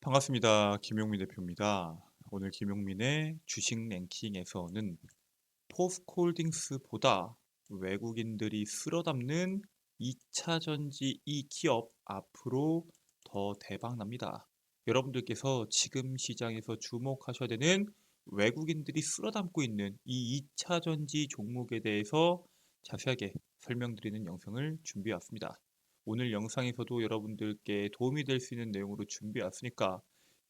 반갑습니다. 김용민 대표입니다. 오늘 김용민의 주식 랭킹에서는 포스코홀딩스보다 외국인들이 쓸어담는 2차 전지 이 기업 앞으로 더 대박 납니다. 여러분들께서 지금 시장에서 주목하셔야 되는 외국인들이 쓸어담고 있는 이 2차 전지 종목에 대해서 자세하게 설명드리는 영상을 준비해 왔습니다. 오늘 영상에서도 여러분들께 도움이 될 수 있는 내용으로 준비해 왔으니까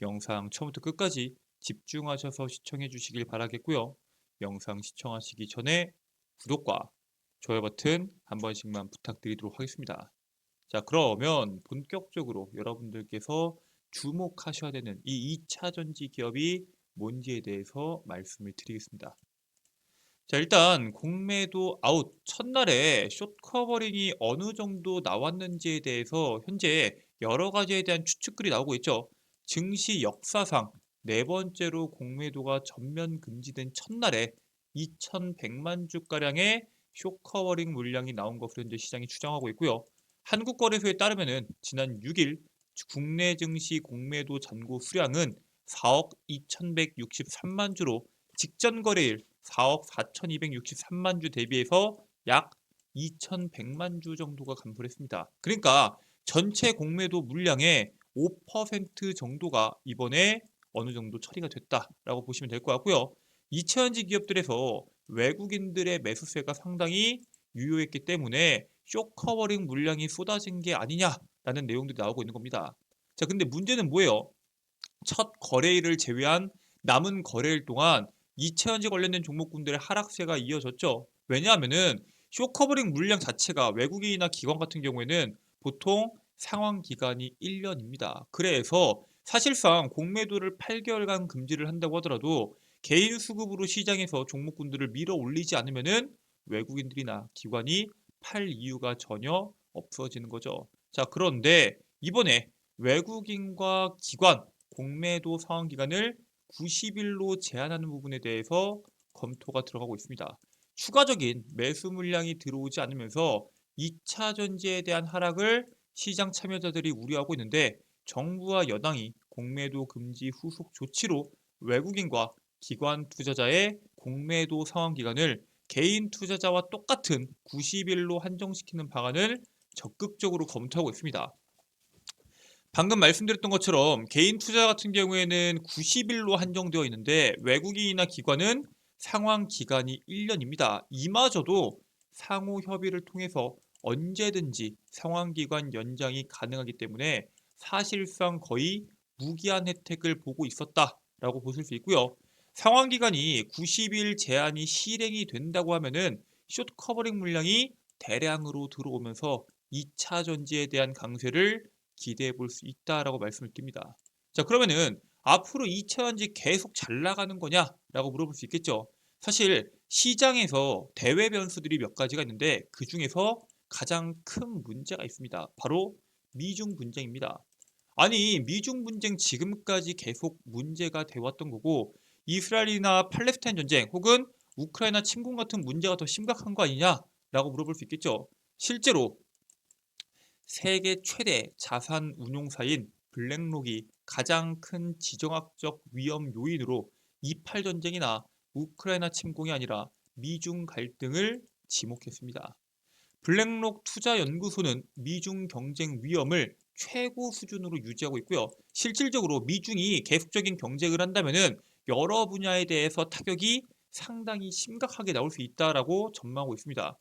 영상 처음부터 끝까지 집중하셔서 시청해 주시길 바라겠고요. 영상 시청하시기 전에 구독과 좋아요 버튼 한 번씩만 부탁드리도록 하겠습니다. 자, 그러면 본격적으로 여러분들께서 주목하셔야 되는 이 2차 전지 기업이 뭔지에 대해서 말씀을 드리겠습니다. 자, 일단 공매도 아웃 첫날에 숏 커버링이 어느 정도 나왔는지에 대해서 현재 여러 가지에 대한 추측글이 나오고 있죠. 증시 역사상 네 번째로 공매도가 전면 금지된 첫날에 2,100만 주가량의 숏 커버링 물량이 나온 것으로 현재 시장이 추정하고 있고요. 한국거래소에 따르면은 지난 6일 국내 증시 공매도 잔고 수량은 4억 2,163만 주로 직전 거래일 4억 4,263만 주 대비해서 약 2,100만 주 정도가 감소를 했습니다. 그러니까 전체 공매도 물량의 5% 정도가 이번에 어느 정도 처리가 됐다라고 보시면 될 것 같고요. 이차전지 기업들에서 외국인들의 매수세가 상당히 유효했기 때문에 쇼 커버링 물량이 쏟아진 게 아니냐라는 내용들이 나오고 있는 겁니다. 자, 근데 문제는 뭐예요? 첫 거래일을 제외한 남은 거래일 동안 이차전지 관련된 종목군들의 하락세가 이어졌죠. 왜냐하면은 쇼커버링 물량 자체가 외국인이나 기관 같은 경우에는 보통 상환 기간이 1년입니다. 그래서 사실상 공매도를 8개월간 금지를 한다고 하더라도 개인 수급으로 시장에서 종목군들을 밀어 올리지 않으면은 외국인들이나 기관이 팔 이유가 전혀 없어지는 거죠. 자, 그런데 이번에 외국인과 기관 공매도 상환 기간을 90일로 제한하는 부분에 대해서 검토가 들어가고 있습니다. 추가적인 매수 물량이 들어오지 않으면서 2차 전지에 대한 하락을 시장 참여자들이 우려하고 있는데 정부와 여당이 공매도 금지 후속 조치로 외국인과 기관 투자자의 공매도 상환 기간을 개인 투자자와 똑같은 90일로 한정시키는 방안을 적극적으로 검토하고 있습니다. 방금 말씀드렸던 것처럼 개인 투자 같은 경우에는 90일로 한정되어 있는데 외국인이나 기관은 상환 기간이 1년입니다. 이마저도 상호 협의를 통해서 언제든지 상환 기간 연장이 가능하기 때문에 사실상 거의 무기한 혜택을 보고 있었다라고 보실 수 있고요. 상환 기간이 90일 제한이 실행이 된다고 하면은 숏 커버링 물량이 대량으로 들어오면서 2차 전지에 대한 강세를 기대해 볼 수 있다라고 말씀을 드립니다. 자, 그러면은 앞으로 2차전지 계속 잘 나가는 거냐라고 물어볼 수 있겠죠. 사실 시장에서 대외 변수들이 몇 가지가 있는데 그 중에서 가장 큰 문제가 있습니다. 바로 미중 분쟁입니다. 아니, 미중 분쟁 지금까지 계속 문제가 돼 왔던 거고 이스라엘이나 팔레스타인 전쟁 혹은 우크라이나 침공 같은 문제가 더 심각한 거 아니냐라고 물어볼 수 있겠죠. 실제로 세계 최대 자산 운용사인 블랙록이 가장 큰 지정학적 위험 요인으로 이팔 전쟁이나 우크라이나 침공이 아니라 미중 갈등을 지목했습니다. 블랙록 투자연구소는 미중 경쟁 위험을 최고 수준으로 유지하고 있고요. 실질적으로 미중이 계속적인 경쟁을 한다면은 여러 분야에 대해서 타격이 상당히 심각하게 나올 수 있다라고 전망하고 있습니다.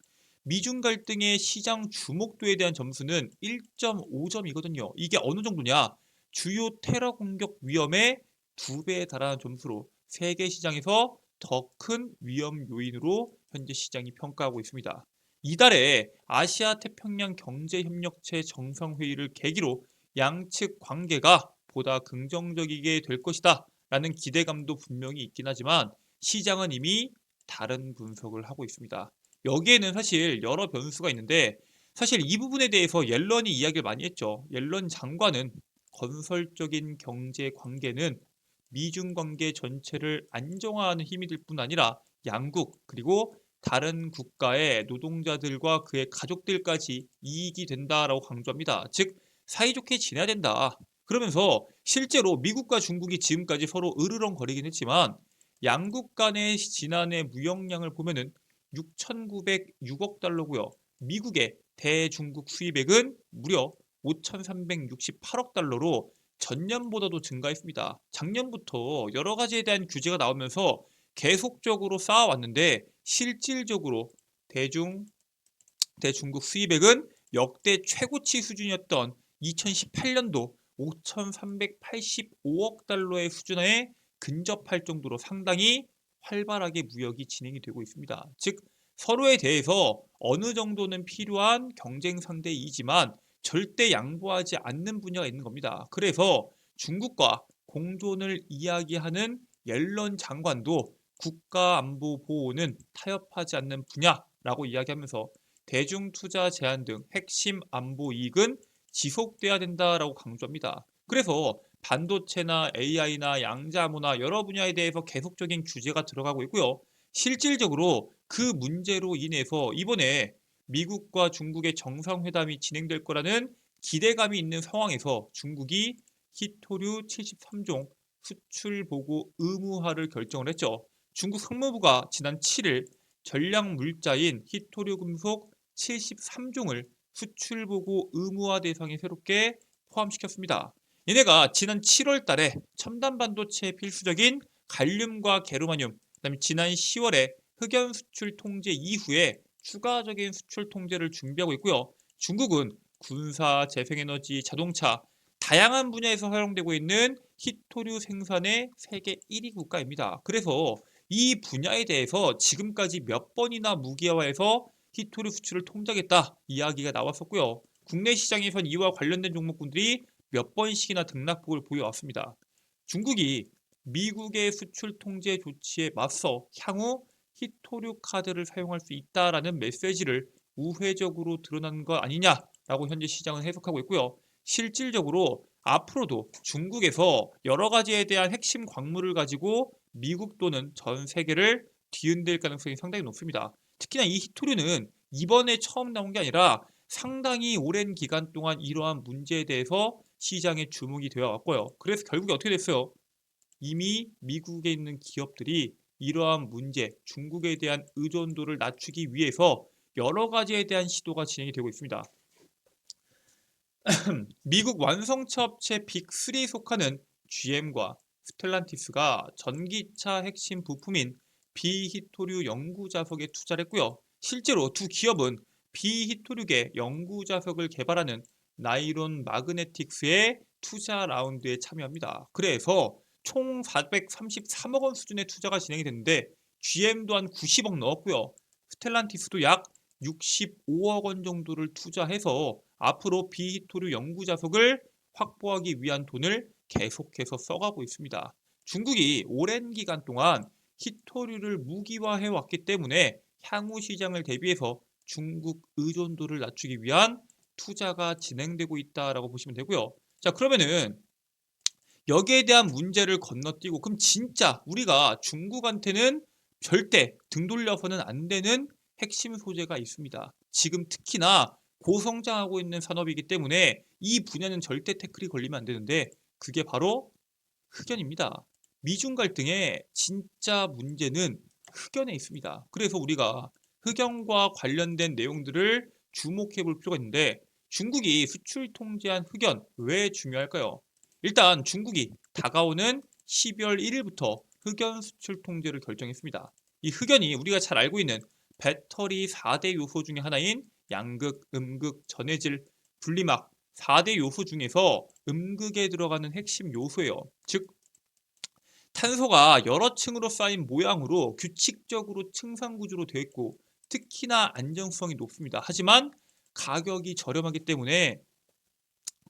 미중 갈등의 시장 주목도에 대한 점수는 1.5점이거든요. 이게 어느 정도냐? 주요 테러 공격 위험의 2배에 달하는 점수로 세계 시장에서 더 큰 위험 요인으로 현재 시장이 평가하고 있습니다. 이달에 아시아 태평양 경제협력체 정상회의를 계기로 양측 관계가 보다 긍정적이게 될 것이다 라는 기대감도 분명히 있긴 하지만 시장은 이미 다른 분석을 하고 있습니다. 여기에는 사실 여러 변수가 있는데 사실 이 부분에 대해서 옐런이 이야기를 많이 했죠. 옐런 장관은 건설적인 경제 관계는 미중 관계 전체를 안정화하는 힘이 될 뿐 아니라 양국 그리고 다른 국가의 노동자들과 그의 가족들까지 이익이 된다라고 강조합니다. 즉 사이좋게 지내야 된다. 그러면서 실제로 미국과 중국이 지금까지 서로 으르렁거리긴 했지만 양국 간의 지난해 무역량을 보면은 6,906억 달러고요. 미국의 대중국 수입액은 무려 5,368억 달러로 전년보다도 증가했습니다. 작년부터 여러 가지에 대한 규제가 나오면서 계속적으로 쌓아왔는데 실질적으로 대중 대중국 수입액은 역대 최고치 수준이었던 2018년도 5,385억 달러의 수준에 근접할 정도로 상당히 활발하게 무역이 진행이 되고 있습니다. 즉 서로에 대해서 어느 정도는 필요한 경쟁 상대이지만 절대 양보하지 않는 분야가 있는 겁니다. 그래서 중국과 공존을 이야기하는 옐런 장관도 국가 안보 보호는 타협하지 않는 분야라고 이야기하면서 대중 투자 제한 등 핵심 안보 이익은 지속돼야 된다라고 강조합니다. 그래서 반도체나 AI나 양자암호나 여러 분야에 대해서 계속적인 규제가 들어가고 있고요. 실질적으로 그 문제로 인해서 이번에 미국과 중국의 정상회담이 진행될 거라는 기대감이 있는 상황에서 중국이 히토류 73종 수출 보고 의무화를 결정을 했죠. 중국 상무부가 지난 7일 전략 물자인 히토류 금속 73종을 수출 보고 의무화 대상에 새롭게 포함시켰습니다. 얘네가 지난 7월 달에 첨단 반도체에 필수적인 갈륨과 게르마늄, 그다음에 지난 10월에 흑연 수출 통제 이후에 추가적인 수출 통제를 준비하고 있고요. 중국은 군사, 재생에너지, 자동차 다양한 분야에서 사용되고 있는 히토류 생산의 세계 1위 국가입니다. 그래서 이 분야에 대해서 지금까지 몇 번이나 무기화해서 히토류 수출을 통제하겠다 이야기가 나왔었고요. 국내 시장에선 이와 관련된 종목군들이 몇 번씩이나 등락폭을 보여왔습니다. 중국이 미국의 수출 통제 조치에 맞서 향후 히토류 카드를 사용할 수 있다라는 메시지를 우회적으로 드러난 거 아니냐라고 현재 시장은 해석하고 있고요. 실질적으로 앞으로도 중국에서 여러 가지에 대한 핵심 광물을 가지고 미국 또는 전 세계를 뒤흔들 가능성이 상당히 높습니다. 특히나 이 히토류는 이번에 처음 나온 게 아니라 상당히 오랜 기간 동안 이러한 문제에 대해서 시장에 주목이 되어 왔고요. 그래서 결국에 어떻게 됐어요? 이미 미국에 있는 기업들이 이러한 문제, 중국에 대한 의존도를 낮추기 위해서 여러 가지에 대한 시도가 진행이 되고 있습니다. 미국 완성차 업체 빅3에 속하는 GM과 스텔란티스가 전기차 핵심 부품인 비히토류 연구 자석에 투자를 했고요. 실제로 두 기업은 비히토류계 연구 자석을 개발하는 나이론 마그네틱스의 투자 라운드에 참여합니다. 그래서 총 433억 원 수준의 투자가 진행이 됐는데 GM도 한 90억 넣었고요. 스텔란티스도 약 65억 원 정도를 투자해서 앞으로 비히토류 연구 자석을 확보하기 위한 돈을 계속해서 써가고 있습니다. 중국이 오랜 기간 동안 히토류를 무기화해 왔기 때문에 향후 시장을 대비해서 중국 의존도를 낮추기 위한 투자가 진행되고 있다라고 보시면 되고요. 자, 그러면은 여기에 대한 문제를 건너뛰고 그럼 진짜 우리가 중국한테는 절대 등 돌려서는 안 되는 핵심 소재가 있습니다. 지금 특히나 고성장하고 있는 산업이기 때문에 이 분야는 절대 태클이 걸리면 안 되는데 그게 바로 흑연입니다. 미중 갈등의 진짜 문제는 흑연에 있습니다. 그래서 우리가 흑연과 관련된 내용들을 주목해 볼 필요가 있는데 중국이 수출 통제한 흑연 왜 중요할까요? 일단 중국이 다가오는 12월 1일부터 흑연 수출 통제를 결정했습니다. 이 흑연이 우리가 잘 알고 있는 배터리 4대 요소 중에 하나인 양극, 음극, 전해질, 분리막 4대 요소 중에서 음극에 들어가는 핵심 요소예요. 즉 탄소가 여러 층으로 쌓인 모양으로 규칙적으로 층상 구조로 되어 있고 특히나 안정성이 높습니다. 하지만 가격이 저렴하기 때문에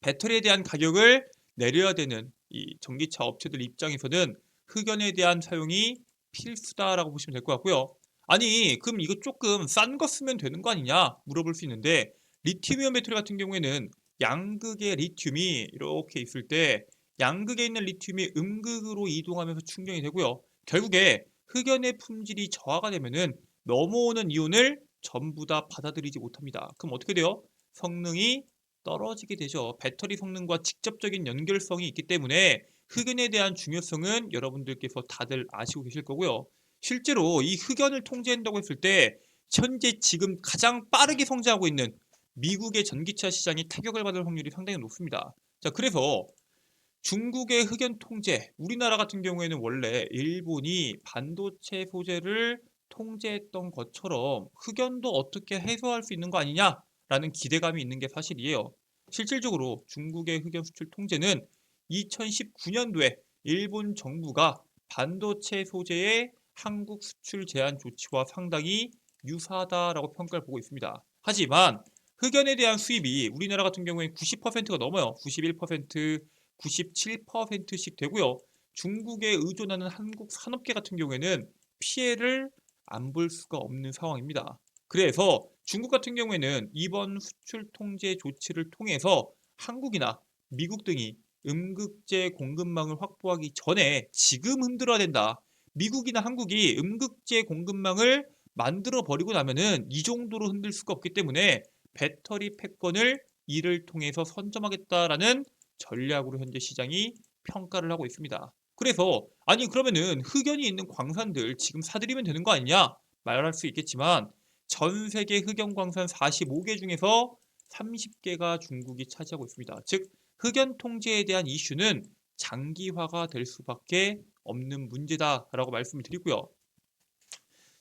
배터리에 대한 가격을 내려야 되는 이 전기차 업체들 입장에서는 흑연에 대한 사용이 필수다라고 보시면 될 것 같고요. 아니, 그럼 이거 조금 싼 거 쓰면 되는 거 아니냐 물어볼 수 있는데 리튬이온 배터리 같은 경우에는 양극의 리튬이 이렇게 있을 때 양극에 있는 리튬이 음극으로 이동하면서 충전이 되고요. 결국에 흑연의 품질이 저하가 되면은 넘어오는 이온을 전부 다 받아들이지 못합니다. 그럼 어떻게 돼요? 성능이 떨어지게 되죠. 배터리 성능과 직접적인 연결성이 있기 때문에 흑연에 대한 중요성은 여러분들께서 다들 아시고 계실 거고요. 실제로 이 흑연을 통제한다고 했을 때 현재 지금 가장 빠르게 성장하고 있는 미국의 전기차 시장이 타격을 받을 확률이 상당히 높습니다. 자, 그래서 중국의 흑연 통제, 우리나라 같은 경우에는 원래 일본이 반도체 소재를 통제했던 것처럼 흑연도 어떻게 해소할 수 있는 거 아니냐라는 기대감이 있는 게 사실이에요. 실질적으로 중국의 흑연 수출 통제는 2019년도에 일본 정부가 반도체 소재의 한국 수출 제한 조치와 상당히 유사하다라고 평가를 보고 있습니다. 하지만 흑연에 대한 수입이 우리나라 같은 경우에 90%가 넘어요. 91%, 97%씩 되고요. 중국에 의존하는 한국 산업계 같은 경우에는 피해를 안 볼 수가 없는 상황입니다. 그래서 중국 같은 경우에는 이번 수출 통제 조치를 통해서 한국이나 미국 등이 음극재 공급망을 확보하기 전에 지금 흔들어야 된다. 미국이나 한국이 음극재 공급망을 만들어 버리고 나면은 이 정도로 흔들 수가 없기 때문에 배터리 패권을 이를 통해서 선점하겠다라는 전략으로 현재 시장이 평가를 하고 있습니다. 그래서 아니 그러면은 흑연이 있는 광산들 지금 사들이면 되는 거 아니냐 말할 수 있겠지만 전 세계 흑연 광산 45개 중에서 30개가 중국이 차지하고 있습니다. 즉 흑연 통제에 대한 이슈는 장기화가 될 수밖에 없는 문제다라고 말씀을 드리고요.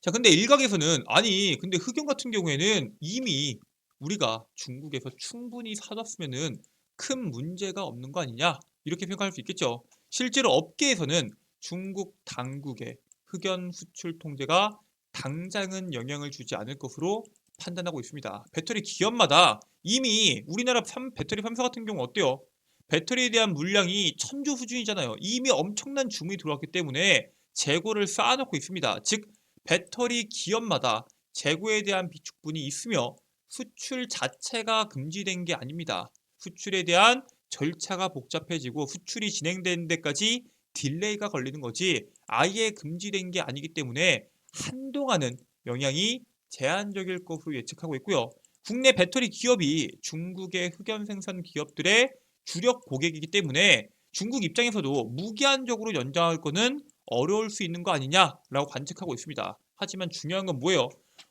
자, 근데 일각에서는 아니 근데 흑연 같은 경우에는 이미 우리가 중국에서 충분히 사뒀으면은 큰 문제가 없는 거 아니냐 이렇게 평가할 수 있겠죠. 실제로 업계에서는 중국 당국의 흑연 수출 통제가 당장은 영향을 주지 않을 것으로 판단하고 있습니다. 배터리 기업마다 이미 우리나라 배터리 3사 같은 경우 어때요? 배터리에 대한 물량이 천조 수준이잖아요. 이미 엄청난 주문이 들어왔기 때문에 재고를 쌓아놓고 있습니다. 즉 배터리 기업마다 재고에 대한 비축분이 있으며 수출 자체가 금지된 게 아닙니다. 수출에 대한 절차가 복잡해지고 수출이 진행되는 데까지 딜레이가 걸리는 거지 아예 금지된 게 아니기 때문에 한동안은 영향이 제한적일 것으로 예측하고 있고요. 국내 배터리 기업이 중국의 흑연 생산 기업들의 주력 고객이기 때문에 중국 입장에서도 무기한적으로 연장할 거는 어려울 수 있는 거 아니냐라고 관측하고 있습니다. 하지만 중요한 건 뭐예요?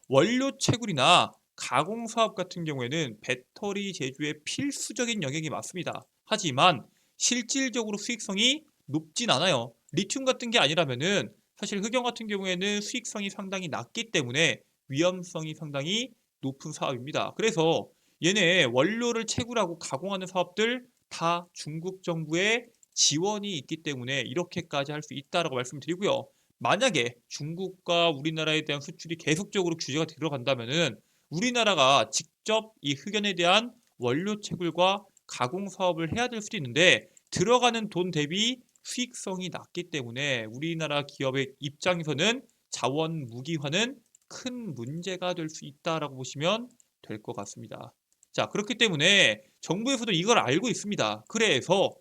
원료 채굴이나 가공 사업 같은 경우에는 배터리 제조의 필수적인 영역이 맞습니다. 하지만 실질적으로 수익성이 높진 않아요. 리튬 같은 게 아니라면은 사실 흑연 같은 경우에는 수익성이 상당히 낮기 때문에 위험성이 상당히 높은 사업입니다. 그래서 얘네 원료를 채굴하고 가공하는 사업들 다 중국 정부의 지원이 있기 때문에 이렇게까지 할 수 있다라고 말씀드리고요. 만약에 중국과 우리나라에 대한 수출이 계속적으로 규제가 들어간다면은 우리나라가 직접 이 흑연에 대한 원료 채굴과 가공 사업을 해야 될 수도 있는데 들어가는 돈 대비 수익성이 낮기 때문에 우리나라 기업의 입장에서는 자원 무기화는 큰 문제가 될 수 있다라고 보시면 될 것 같습니다. 자, 그렇기 때문에 정부에서도 이걸 알고 있습니다. 그래서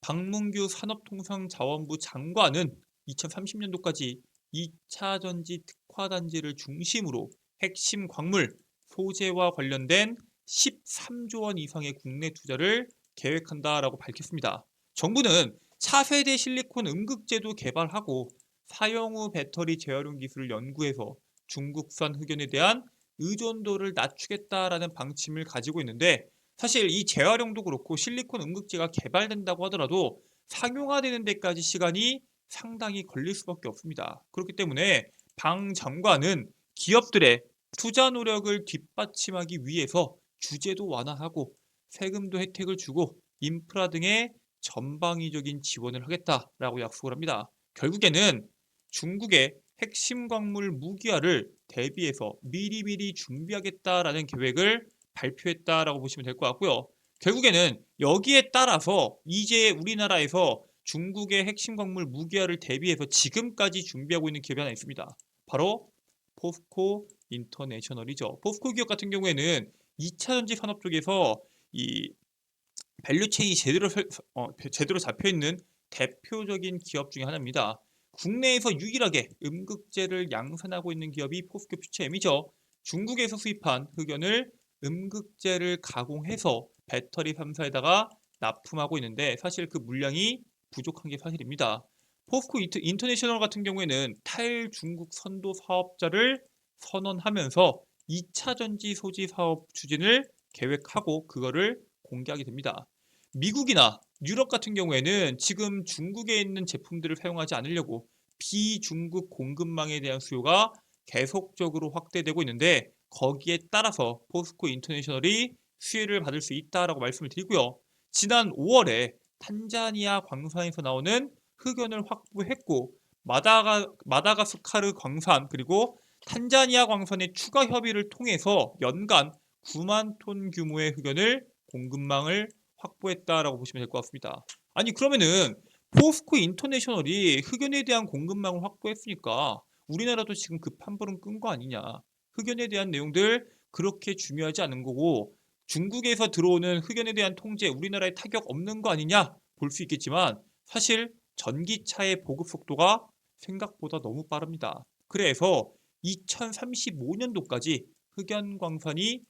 박문규 산업통상자원부 장관은 2030년도까지 2차 전지 특화단지를 중심으로 핵심 광물, 소재와 관련된 13조 원 이상의 국내 투자를 계획한다라고 밝혔습니다. 정부는 차세대 실리콘 음극재도 개발하고 사용 후 배터리 재활용 기술을 연구해서 중국산 흑연에 대한 의존도를 낮추겠다라는 방침을 가지고 있는데 사실 이 재활용도 그렇고 실리콘 음극재가 개발된다고 하더라도 상용화되는 데까지 시간이 상당히 걸릴 수밖에 없습니다. 그렇기 때문에 방 장관은 기업들의 투자 노력을 뒷받침하기 위해서 규제도 완화하고 세금도 혜택을 주고 인프라 등의 전방위적인 지원을 하겠다라고 약속을 합니다. 결국에는 중국의 핵심 광물 무기화를 대비해서 미리미리 준비하겠다라는 계획을 발표했다라고 보시면 될 것 같고요. 결국에는 여기에 따라서 이제 우리나라에서 중국의 핵심 광물 무기화를 대비해서 지금까지 준비하고 있는 기업이 하나 있습니다. 바로 포스코 인터내셔널이죠. 포스코 기업 같은 경우에는 2차 전지 산업 쪽에서 이 밸류체인이 제대로 잡혀 있는 대표적인 기업 중에 하나입니다. 국내에서 유일하게 음극재를 양산하고 있는 기업이 포스코 퓨처엠이죠. 중국에서 수입한 흑연을 음극재를 가공해서 배터리 3사에다가 납품하고 있는데 사실 그 물량이 부족한 게 사실입니다. 포스코 인터내셔널 같은 경우에는 탈중국 선도 사업자를 선언하면서 2차 전지 소지 사업 추진을 계획하고 그거를 공개하게 됩니다. 미국이나 유럽 같은 경우에는 지금 중국에 있는 제품들을 사용하지 않으려고 비중국 공급망에 대한 수요가 계속적으로 확대되고 있는데 거기에 따라서 포스코 인터내셔널이 수혜를 받을 수 있다라고 말씀을 드리고요. 지난 5월에 탄자니아 광산에서 나오는 흑연을 확보했고 마다가스카르 광산 그리고 탄자니아 광산의 추가 협의를 통해서 연간 9만 톤 규모의 흑연을 공급망을 확보했다라고 보시면 될 것 같습니다. 아니 그러면은 포스코 인터내셔널이 흑연에 대한 공급망을 확보했으니까 우리나라도 지금 급한 불은 끈 거 아니냐. 흑연에 대한 내용들 그렇게 중요하지 않은 거고 중국에서 들어오는 흑연에 대한 통제 우리나라에 타격 없는 거 아니냐 볼 수 있겠지만 사실 전기차의 보급 속도가 생각보다 너무 빠릅니다. 그래서 2035년도까지 흑연 광산이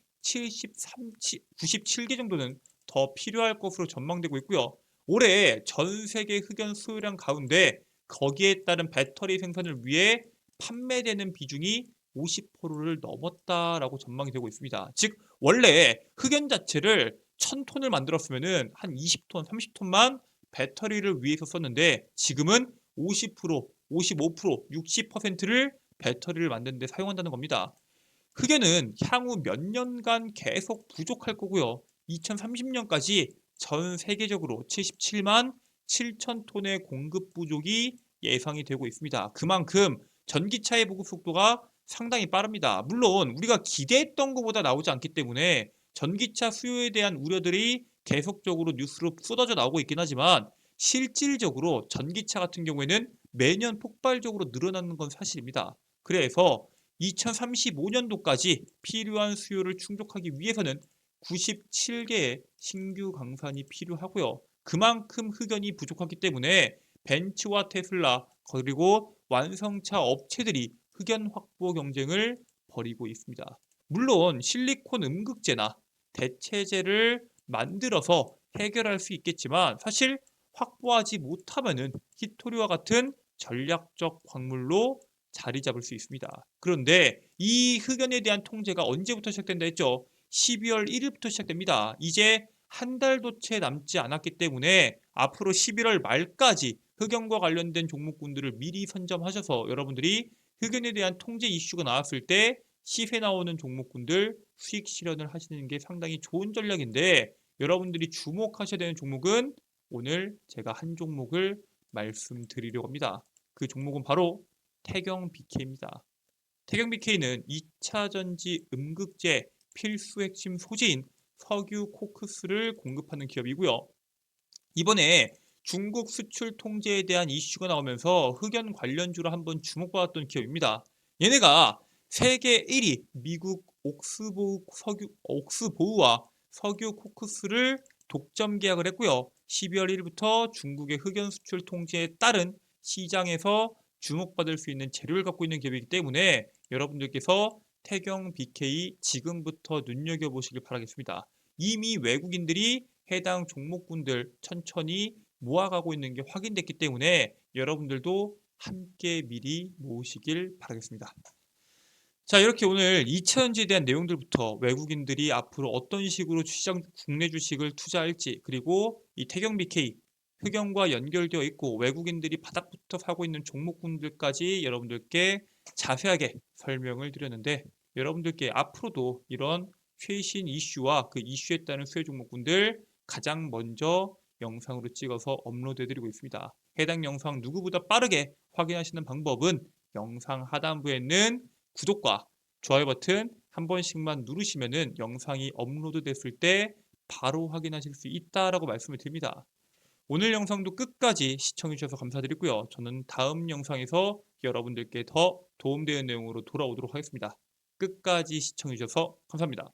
97개 정도는 더 필요할 것으로 전망되고 있고요. 올해 전 세계 흑연 수요량 가운데 거기에 따른 배터리 생산을 위해 판매되는 비중이 50%를 넘었다라고 전망이 되고 있습니다. 즉 원래 흑연 자체를 1000톤을 만들었으면은 한 20톤, 30톤만 배터리를 위해서 썼는데 지금은 50%, 55%, 60%를 배터리를 만드는 데 사용한다는 겁니다. 흑연은 향후 몇 년간 계속 부족할 거고요. 2030년까지 전 세계적으로 77만 7천 톤의 공급 부족이 예상이 되고 있습니다. 그만큼 전기차의 보급 속도가 상당히 빠릅니다. 물론 우리가 기대했던 것보다 나오지 않기 때문에 전기차 수요에 대한 우려들이 계속적으로 뉴스로 쏟아져 나오고 있긴 하지만 실질적으로 전기차 같은 경우에는 매년 폭발적으로 늘어나는 건 사실입니다. 그래서 2035년도까지 필요한 수요를 충족하기 위해서는 97개의 신규 강산이 필요하고요. 그만큼 흑연이 부족하기 때문에 벤츠와 테슬라 그리고 완성차 업체들이 흑연 확보 경쟁을 벌이고 있습니다. 물론 실리콘 음극재나 대체재를 만들어서 해결할 수 있겠지만 사실 확보하지 못하면은 히토리와 같은 전략적 광물로 자리 잡을 수 있습니다. 그런데 이 흑연에 대한 통제가 언제부터 시작된다 했죠? 12월 1일부터 시작됩니다. 이제 한 달도 채 남지 않았기 때문에 앞으로 11월 말까지 흑연과 관련된 종목군들을 미리 선점하셔서 여러분들이 흑연에 대한 통제 이슈가 나왔을 때 시세 나오는 종목군들 수익 실현을 하시는 게 상당히 좋은 전략인데 여러분들이 주목하셔야 되는 종목은 오늘 제가 한 종목을 말씀드리려고 합니다. 그 종목은 바로 태경 BK입니다. 태경 BK는 2차 전지 음극재 필수 핵심 소재인 석유 코크스를 공급하는 기업이고요. 이번에 중국 수출 통제에 대한 이슈가 나오면서 흑연 관련주로 한번 주목받았던 기업입니다. 얘네가 세계 1위 미국 옥스보우와 석유 코크스를 독점 계약을 했고요. 12월 1일부터 중국의 흑연 수출 통제에 따른 시장에서 주목받을 수 있는 재료를 갖고 있는 기업이기 때문에 여러분들께서 태경 BK 지금부터 눈여겨보시길 바라겠습니다. 이미 외국인들이 해당 종목군들 천천히 모아가고 있는 게 확인됐기 때문에 여러분들도 함께 미리 모으시길 바라겠습니다. 자, 이렇게 오늘 2차전지에 대한 내용들부터 외국인들이 앞으로 어떤 식으로 국내 주식을 투자할지 그리고 이 태경 BK 흑연과 연결되어 있고 외국인들이 바닥부터 사고 있는 종목군들까지 여러분들께 자세하게 설명을 드렸는데 여러분들께 앞으로도 이런 최신 이슈와 그 이슈에 따른 수혜 종목군들 가장 먼저 영상으로 찍어서 업로드해드리고 있습니다. 해당 영상 누구보다 빠르게 확인하시는 방법은 영상 하단부에 있는 구독과 좋아요 버튼 한 번씩만 누르시면은 영상이 업로드 됐을 때 바로 확인하실 수 있다라고 말씀을 드립니다. 오늘 영상도 끝까지 시청해주셔서 감사드리고요. 저는 다음 영상에서 여러분들께 더 도움되는 내용으로 돌아오도록 하겠습니다. 끝까지 시청해주셔서 감사합니다.